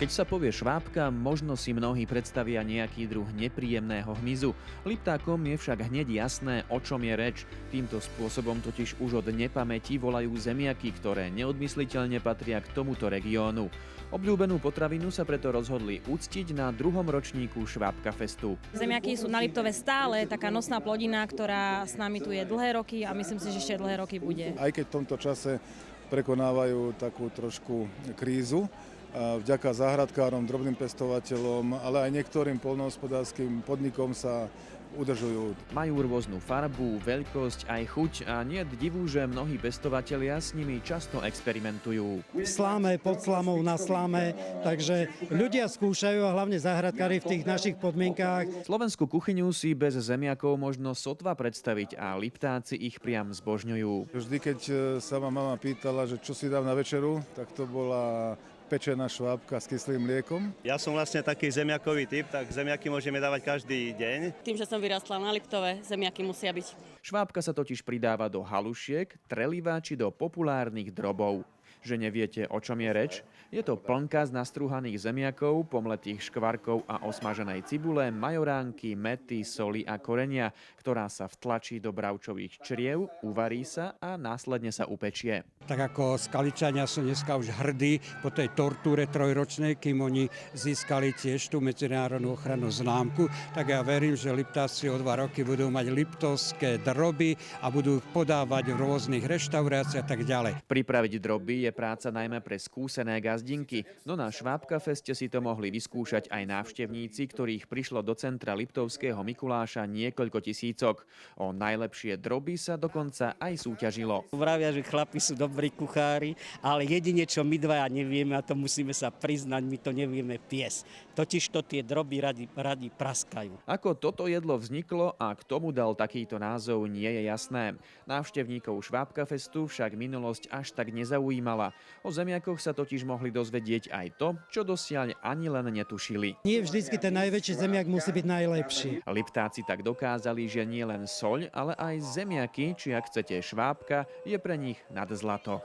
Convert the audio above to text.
Keď sa povie švábka, možno si mnohí predstavia nejaký druh nepríjemného hmyzu. Liptákom je však hneď jasné, o čom je reč. Týmto spôsobom totiž už od nepamäti volajú zemiaky, ktoré neodmysliteľne patria k tomuto regiónu. Obľúbenú potravinu sa preto rozhodli uctiť na 2. ročníku Švábka festu. Zemiaky sú na Liptove stále taká nosná plodina, ktorá s nami tu je dlhé roky a myslím si, že ešte dlhé roky bude. Aj keď v tomto čase prekonávajú takú trošku krízu, vďaka záhradkárom, drobným pestovateľom, ale aj niektorým poľnohospodárskym podnikom sa udržujú. Majú rôznu farbu, veľkosť aj chuť a nie je divu, že mnohí pestovatelia s nimi často experimentujú. V sláme, pod slámou, na sláme, takže ľudia skúšajú a hlavne záhradkári v tých našich podmienkách. Slovenskú kuchyňu si bez zemiakov možno sotva predstaviť a Liptáci ich priam zbožňujú. Vždy, keď sa ma mama pýtala, že čo si dám na večeru, tak to bola pečená švábka s kyslým mliekom. Ja som vlastne taký zemiakový typ, tak zemiaky môžeme dávať každý deň. Tým, že som vyrastla na Liptove, zemiaky musia byť. Švábka sa totiž pridáva do halušiek, treliva či do populárnych drobov. Že neviete, o čom je reč? Je to plnka z nastrúhaných zemiakov, pomletých škvarkov a osmaženej cibule, majoránky, mäty, soli a korenia, ktorá sa vtlačí do bravčových čriev, uvarí sa a následne sa upečie. Tak ako Skaličania sú dneska už hrdí po tej tortúre trojročnej, kým oni získali tiež tú medzinárodnú ochrannú známku, tak ja verím, že Liptáci o 2 roky budú mať liptovské droby a budú ich podávať v rôznych reštauráciách a tak ďalej. Pripraviť droby je práca najmä pre skúsené gazdinky, no na Švábka feste si to mohli vyskúšať aj návštevníci, ktorých prišlo do centra Liptovského Mikuláša niekoľko tisícok. O najlepšie droby sa dokonca aj súťažilo. Vravia, že chlapi sú dobrí kuchári, ale jedine, čo my dvaja nevieme, a to musíme sa priznať, my to nevieme piesť. Totižto tie droby radi praskajú. Ako toto jedlo vzniklo a k tomu dal takýto názov, nie je jasné. Návštevníkov Švábka festu však minulosť až tak nezaujímala. O zemiakoch sa totiž mohli dozvedieť aj to, čo dosiaľ ani len netušili. Nie vždycky ten najväčší zemiak musí byť najlepší. Liptáci tak dokázali, že nie len soľ, ale aj zemiaky, či ak chcete švábka, je pre nich nad zlato.